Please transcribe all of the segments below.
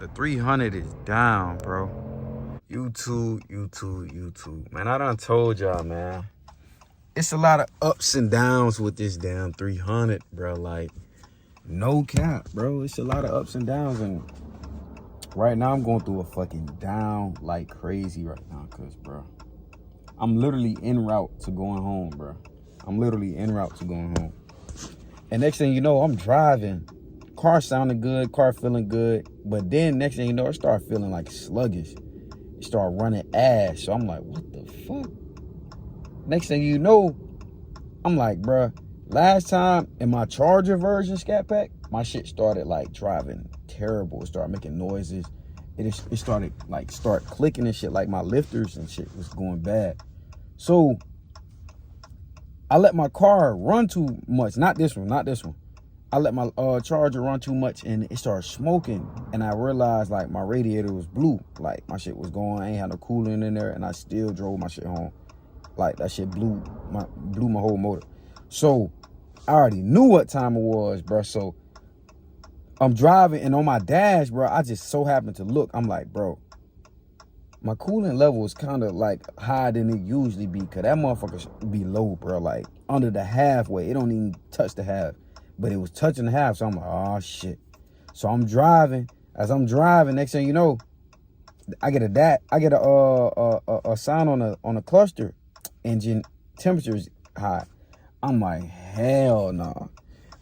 The 300 is down, bro. YouTube. Man, I done told y'all, man. It's a lot of ups and downs with this damn 300, bro. Like, no cap, bro. It's a lot of ups and downs. And right now, I'm going through a fucking down like crazy right now. Because, bro, I'm literally en route to going home, bro. I'm literally en route to going home. And next thing you know, I'm driving. Car sounding good, car feeling good. But then next thing you know, it started feeling like sluggish. It started running ass. So I'm like, what the fuck? Next thing you know, I'm like, bruh, last time in my Charger version Scat Pack, my shit started like driving terrible. It started making noises. It started like clicking and shit, like my lifters and shit was going bad. So I let my car run too much. Not this one. I let my Charger run too much and it started smoking. And I realized like my radiator was blue. Like my shit was going, I ain't had no coolant in there and I still drove my shit home. Like that shit blew my whole motor. So I already knew what time it was, bro. So I'm driving and on my dash, bro, I just so happened to look. I'm like, bro, my coolant level is kind of like higher than it usually be. Cause that motherfucker should be low, bro. Like under the halfway. It don't even touch the half. But it was touching the half. So I'm like, oh shit. So I'm driving. As I'm driving, next thing you know, I get a sign on a cluster. Engine temperature's high. I'm like, hell no.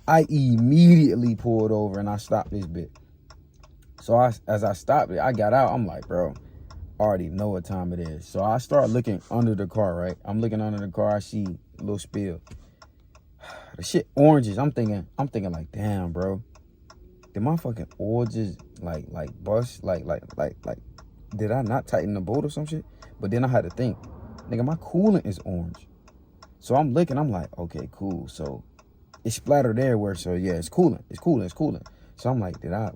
I immediately pulled over and I stopped this bit. So as I stopped it, I got out. I'm like, bro, I already know what time it is. So I start looking under the car, right? I'm looking under the car. I see a little spill. The shit oranges. I'm thinking like, damn, bro. Did my fucking oil just like bust? Like, did I not tighten the bolt or some shit? But then I had to think. Nigga, my coolant is orange. So I'm looking, I'm like, okay, cool. So it's splattered everywhere. So yeah, it's coolant. So I'm like, did I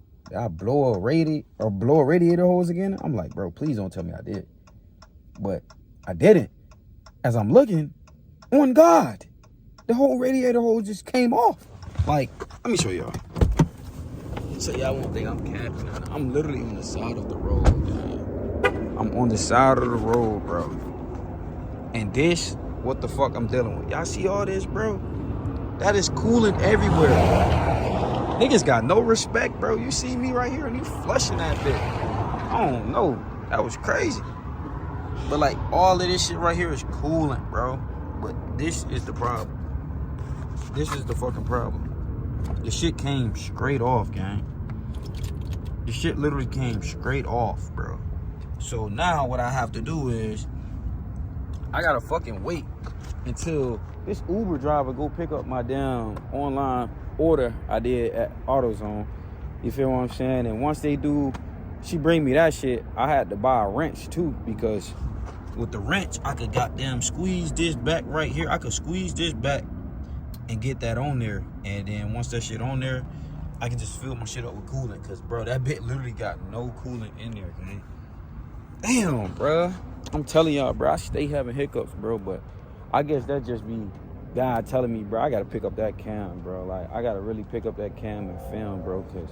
blow a radiator hose again? I'm like, bro, please don't tell me I did. But I didn't. As I'm looking, on God, the whole radiator hose just came off. Like, let me show y'all. So y'all won't think I'm capping. I'm literally on the side of the road, man. I'm on the side of the road, bro. And this, what the fuck I'm dealing with. Y'all see all this, bro? That is coolant everywhere. Niggas got no respect, bro. You see me right here and you flushing that bitch. I don't know. That was crazy. But like all of this shit right here is coolant, bro. But this is the problem. This is the fucking problem. The shit came straight off, gang. The shit literally came straight off, bro. So now what I have to do is I gotta fucking wait until this Uber driver go pick up my damn online order I did at AutoZone. You feel what I'm saying? And once they do, she bring me that shit, I had to buy a wrench too, because with the wrench, I could goddamn squeeze this back right here. I could squeeze this back and get that on there. And then once that shit on there, I can just fill my shit up with coolant. Cause bro, that bit literally got no coolant in there, man. Damn, bro. I'm telling y'all, bro, I stay having hiccups, bro, but I guess that just be God telling me, bro, I gotta pick up that cam, bro. Like, I gotta really pick up that cam and film, bro, because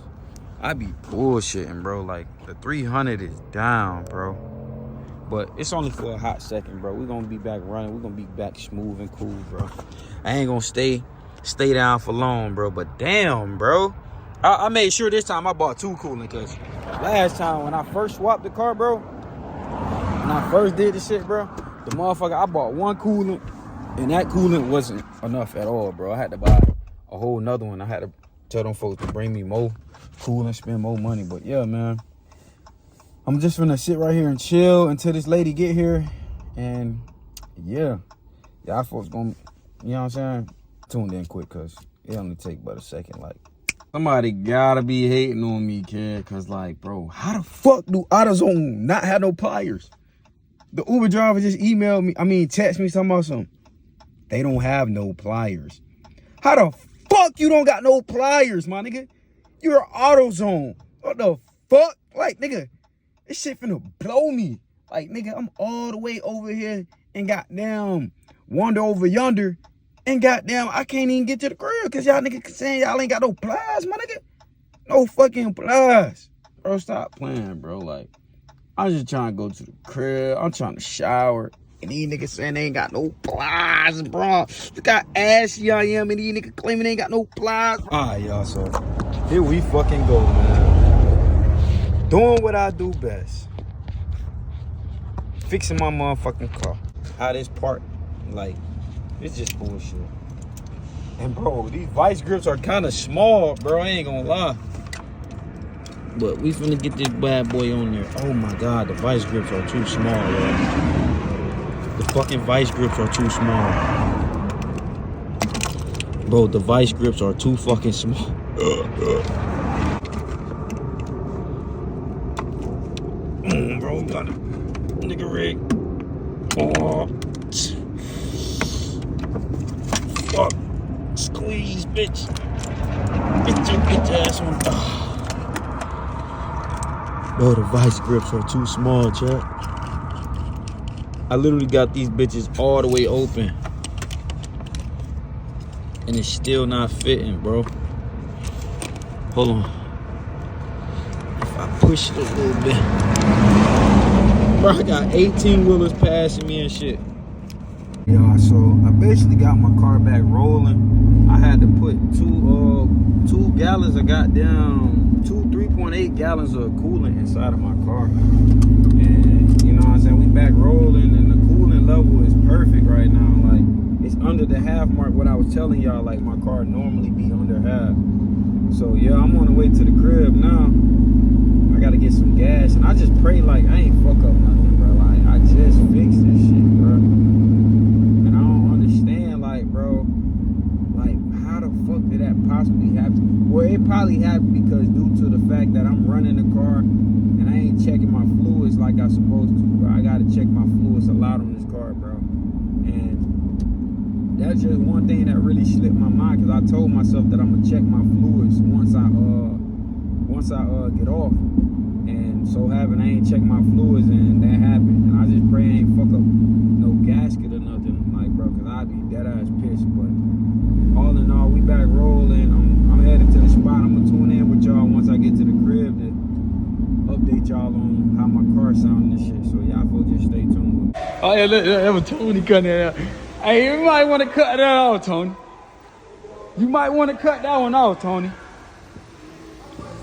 I be bullshitting, bro. Like, the 300 is down, bro. But it's only for a hot second, bro. We're gonna be back running. We're gonna be back smooth and cool, bro. I ain't gonna stay down for long, bro. But damn, bro. I made sure this time I bought two coolant, because last time when I first swapped the car, bro, when I first did this shit, bro, the motherfucker, I bought one coolant, and that coolant wasn't enough at all, bro. I had to buy a whole nother one. I had to tell them folks to bring me more coolant, spend more money. But yeah, man, I'm just gonna sit right here and chill until this lady get here. And yeah, y'all folks gonna, you know what I'm saying, tune in quick, because it only take but a second. Like, somebody gotta be hating on me, kid, because like, bro, how the fuck do AutoZone not have no pliers? The Uber driver just emailed me, text me talking about something. They don't have no pliers. How the fuck you don't got no pliers, my nigga? You're AutoZone. What the fuck? Like, nigga, this shit finna blow me. Like, nigga, I'm all the way over here and goddamn wander over yonder, and goddamn I can't even get to the crib because y'all niggas saying y'all ain't got no pliers, my nigga. No fucking pliers. Bro, stop playing, bro. Like, I'm just trying to go to the crib. I'm trying to shower. And these niggas saying they ain't got no plies, bro. Look how ashy I am, and these niggas claiming they ain't got no plies. Alright, y'all, so here we fucking go, man. Doing what I do best. Fixing my motherfucking car. How this part, like, it's just bullshit. And bro, these vice grips are kind of small, bro. I ain't gonna lie. But we finna get this bad boy on there. Oh my God, the vice grips are too small, bro. The fucking vice grips are too small. Bro, the vice grips are too fucking small. Bro, we got it. Nigga rig. Oh. Fuck. Squeeze, bitch. Get your ass on. Bro, the vice grips are too small, chat. I literally got these bitches all the way open. And it's still not fitting, bro. Hold on. If I push it a little bit. Bro, I got 18 wheelers passing me and shit. Yeah, so I basically got my car back rolling. I had to put two gallons of goddamn, 3.8 gallons of coolant inside of my car. And you know what I'm saying, we back rolling and the coolant level is perfect right now. Like, it's under the half mark. What I was telling y'all, like my car normally be under half. So yeah, I'm on the way to the crib now. I gotta get some gas, and I just pray like I ain't fuck up nothing, bro. Like, I just fixed this shit, bro. And I don't understand, like, bro, like, how the fuck did that possibly happen? Well, it probably happened because due to the fact that I'm running the car and I ain't checking my fluids like I supposed to, bro. I gotta check my fluids a lot on this car, bro. And that's just one thing that really slipped my mind, because I told myself that I'm gonna check my fluids once I get off. And so having, I ain't checked my fluids, and that happened. And I just pray I ain't fuck up no gasket or nothing, like, bro, because I'd be dead ass pissed. But all in all, we back rolling. I'm headed to the spot. I'm gonna tune in with y'all once I get to the crib to update y'all on how my car sound and shit. So y'all folks just stay tuned. Oh yeah, look, that was Tony cutting that out. Hey, you might want to cut that off, Tony. You might want to cut that one off, Tony.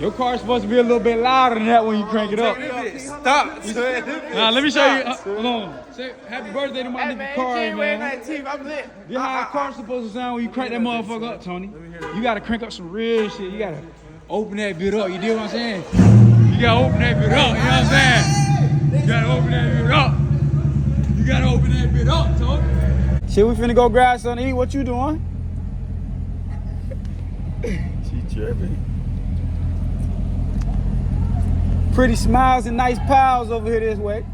Your car's supposed to be a little bit louder than that when you crank it up. Stop. Now, let me show you. Hold on. Say happy birthday to my nigga car, man. I'm lit. This how a car's supposed to sound when you crank that motherfucker up, Tony. You gotta crank up some real shit. You gotta open that bit up. You dig what I'm saying? You gotta open that bit up. You know what I'm saying? You gotta open that bit up. You gotta open that bit up, Tony. Shit, we finna go grab something to eat. What you doing? She tripping. Pretty smiles and nice pals over here this way.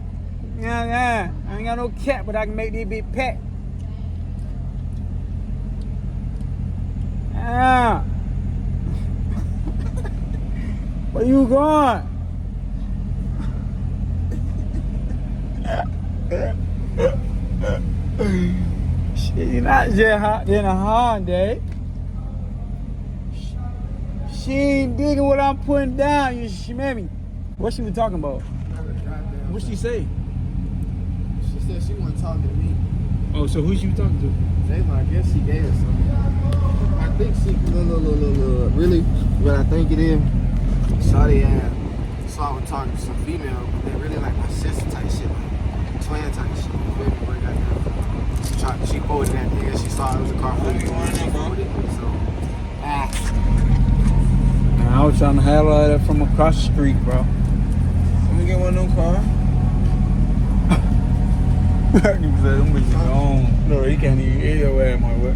Yeah. I ain't got no cat, but I can make this big pet. Yeah. Where you going? She not just hot in a Hyundai. She ain't digging what I'm putting down, you shmammy. What she was talking about? What she say? She said she wasn't talking to me. Oh, so who she was talking to? Jayla, I guess she gave us something. I think she, really, what I think it is, Shawty saw I was talking to some female, but they really like my sister type shit, like twin type shit. You feel me? Where I got she forwarded that thing, and she saw it was a car for me, and she forwarded it, so, Man, I was trying to highlight it from across the street, bro. Let me get one of them cars. He said, them bitches gone. No, he can't even hear your ass, my way.